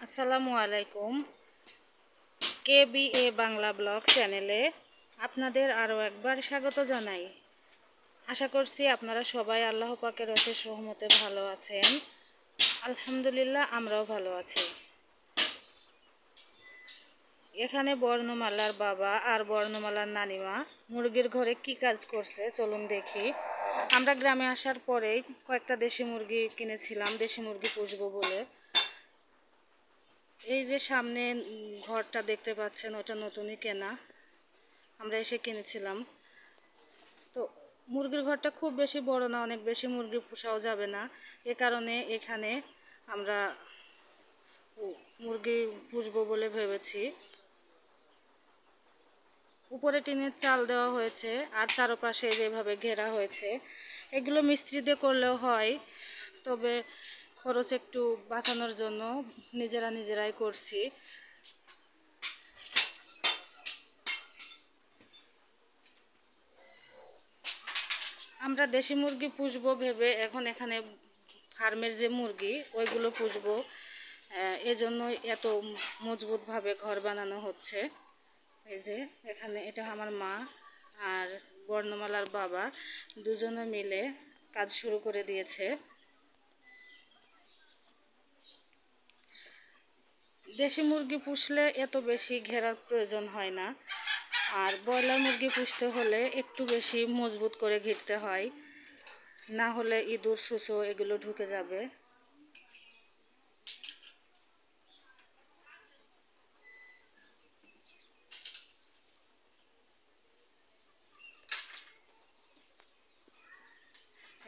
আসসালামু আলাইকুম। KBA Bangla blog চ্যানেলে আপনাদের আরও একবার স্বাগত জানাই। আশা করছি আপনারা সবাই আল্লাহ পাকের অশেষ রহমতে ভালো আছেন। আলহামদুলিল্লাহ, আমরাও ভালো আছি। এখানে বর্ণমালার বাবা আর বর্ণমালার নানিমা মুরগির ঘরে কি কাজ করছে চলুন দেখি। আমরা গ্রামে আসার পরেই কয়েকটা দেশি মুরগি কিনেছিলাম, দেশি মুরগি পুষবো বলে। এই যে সামনে ঘরটা দেখতে পাচ্ছেন, ওটা নতুনই কেনা, আমরা এসে কিনেছিলাম। তো মুরগির ঘরটা খুব বেশি বড় না, অনেক বেশি মুরগি পোষাও যাবে না, এ কারণে এখানে আমরা মুরগি পুষবো বলে ভেবেছি। উপরে টিনের চাল দেওয়া হয়েছে আর চারপাশে যেভাবে ঘেরা হয়েছে, এগুলো মিস্ত্রি দিয়ে করলেও হয়, তবে খরচ একটু বাঁচানোর জন্য নিজেরাই করছি। আমরা দেশি মুরগি পুষবো ভেবে এখন এখানে ফার্মের যে মুরগি ওইগুলো পুষবো, এজন্য এত মজবুতভাবে ঘর বানানো হচ্ছে। এই যে এখানে এটা আমার মা আর বর্ণমালার বাবা দুজনে মিলে কাজ শুরু করে দিয়েছে। দেশি মুরগি পুষলে এত বেশি ঘেরার প্রয়োজন হয় না, আর ব্রয়লার মুরগি পুষতে হলে একটু বেশি মজবুত করে ঘিরতে হয়, না হলে ইঁদুর সুসো এগুলো ঢুকে যাবে।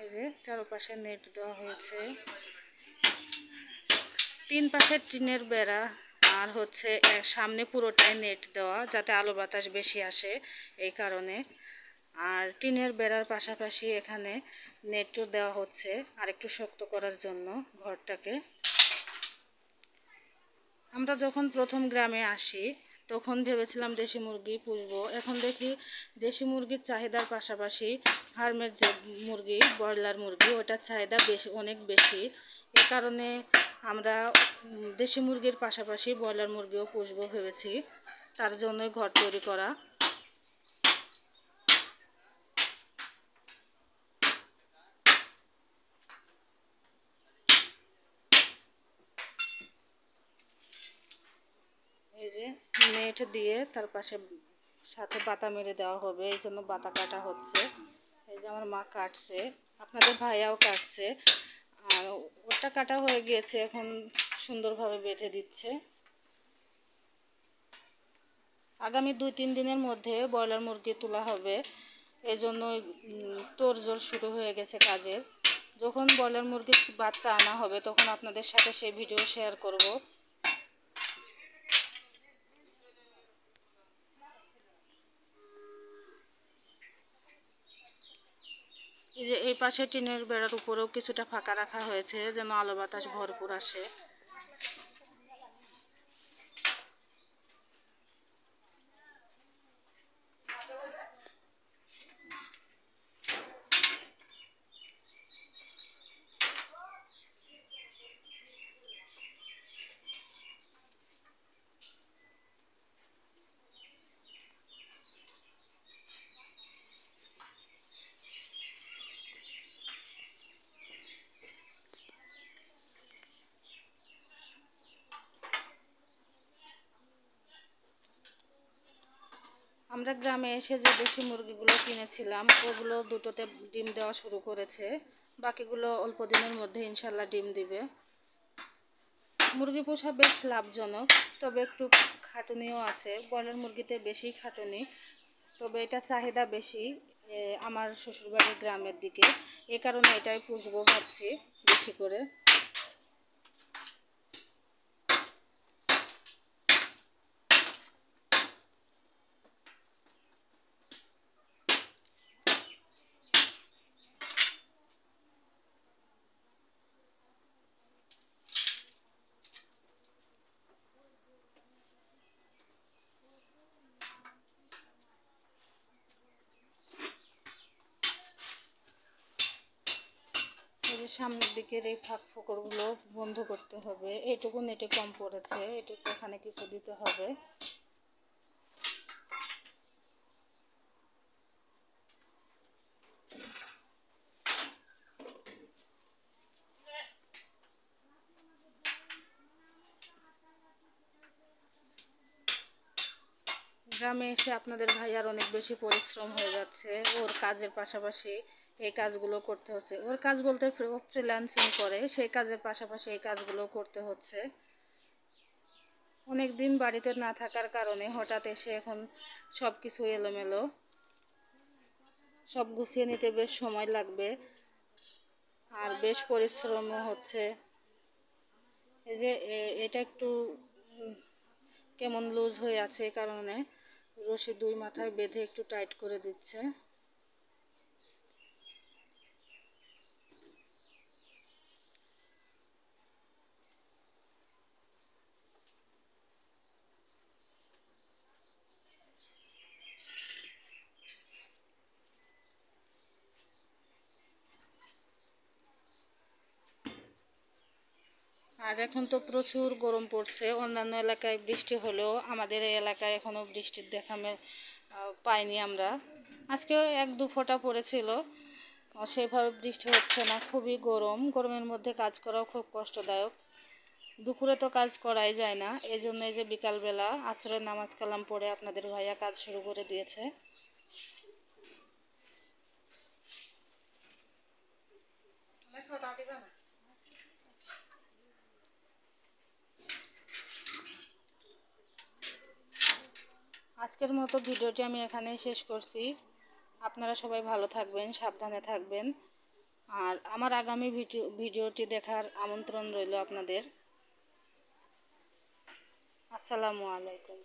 এই যে চারপাশে নেট দেওয়া হয়েছে, 3 পাশে টিনের বেড়া, আর হচ্ছে সামনে পুরোটাই নেট দেওয়া যাতে আলো বাতাস বেশি আসে এই কারণে। আর টিনের বেড়ার পাশাপাশি এখানে নেটও দেওয়া হচ্ছে আর একটু শক্ত করার জন্য ঘরটাকে। আমরা যখন প্রথম গ্রামে আসি তখন ভেবেছিলাম দেশি মুরগি পুষবো, এখন দেখি দেশি মুরগির চাহিদার পাশাপাশি ফার্মের যে মুরগি ব্রয়লার মুরগি ওটার চাহিদা অনেক বেশি। এ কারণে আমরা দেশি মুরগির পাশাপাশি ব্রয়লার মুরগিও পুষবো ভেবেছি, তার জন্যই ঘর তৈরি করা। এই যে নেট দিয়ে তার পাশে সাথে বাতা মেরে দেওয়া হবে, এই জন্য বাতা কাটা হচ্ছে। এই যে আমার মা কাটছে, আপনাদের ভাইয়াও কাটছে, আর ওটা কাটা হয়ে গিয়েছে, এখন সুন্দরভাবে বেঁধে দিচ্ছে। আগামী 2-3 দিনের মধ্যে ব্রয়লার মুরগি তোলা হবে, এই জন্য তোড়জোড় শুরু হয়ে গেছে কাজের। যখন ব্রয়লার মুরগির বাচ্চা আনা হবে তখন আপনাদের সাথে সেই ভিডিও শেয়ার করব। এই যে এই পাশে টিনের বেড়ার উপরেও কিছুটা ফাঁকা রাখা হয়েছে যেন আলো বাতাস ভরপুর আসে। আমরা গ্রামে এসে যে দেশি মুরগিগুলো কিনেছিলাম ওগুলো দুটোতে ডিম দেওয়া শুরু করেছে, বাকিগুলো অল্প দিনের মধ্যে ইনশাল্লাহ ডিম দিবে। মুরগি পোষা বেশ লাভজনক, তবে একটু খাটুনিও আছে, ব্রয়লার মুরগিতে বেশি খাটুনি, তবে এটা চাহিদা বেশি আমার শ্বশুরবাড়ির গ্রামের দিকে, এ কারণে এটাই পুষবো ভাবছি বেশি করে। যে সামনের দিকের এই ফাঁক ফোকরগুলো বন্ধ করতে হবে। এইটুকু নেটে কম পড়েছে, এটুকু এখানে কিছু দিতে হবে। গ্রামে এসে আপনাদের ভাইয়ার অনেক বেশি পরিশ্রম হয়ে যাচ্ছে। ওর কাজের পাশাপাশি এই কাজগুলো করতে হচ্ছে। ওর কাজ বলতে ফ্রিল্যান্সিং করে, সেই কাজের পাশাপাশি এই কাজগুলো করতে হচ্ছে। অনেক দিন বাড়িতে না থাকার কারণে হঠাৎ এসে এখন সব কিছু এলোমেলো, সব গুছিয়ে নিতে বেশ সময় লাগবে আর বেশ পরিশ্রমও হচ্ছে। এই যে এটা একটু কেমন লুজ হয়ে আছে, এই কারণে রশি দুই মাথায় বেঁধে একটু টাইট করে দিচ্ছে। আর এখন তো প্রচুর গরম পড়ছে। অন্যান্য এলাকায় বৃষ্টি হলেও আমাদের এই এলাকায় এখনো বৃষ্টির দেখা পাইনি আমরা। আজকে এক দু ফোঁটা পড়েছিল, সেভাবে বৃষ্টি হচ্ছে না। খুবই গরম, গরমের মধ্যে কাজ করাও খুব কষ্টদায়ক। দুপুরে তো কাজ করাই যায় না, এই জন্য এই যে বিকালবেলা আসরের নামাজ কালাম পড়ে আপনাদের ভাইয়া কাজ শুরু করে দিয়েছে। আজকের মতো ভিডিওটি আমি এখানেই শেষ করছি। আপনারা সবাই ভালো থাকবেন, সাবধানে থাকবেন। আর আমার আগামী ভিডিওটি দেখার আমন্ত্রণ রইল আপনাদের। আসসালামু আলাইকুম।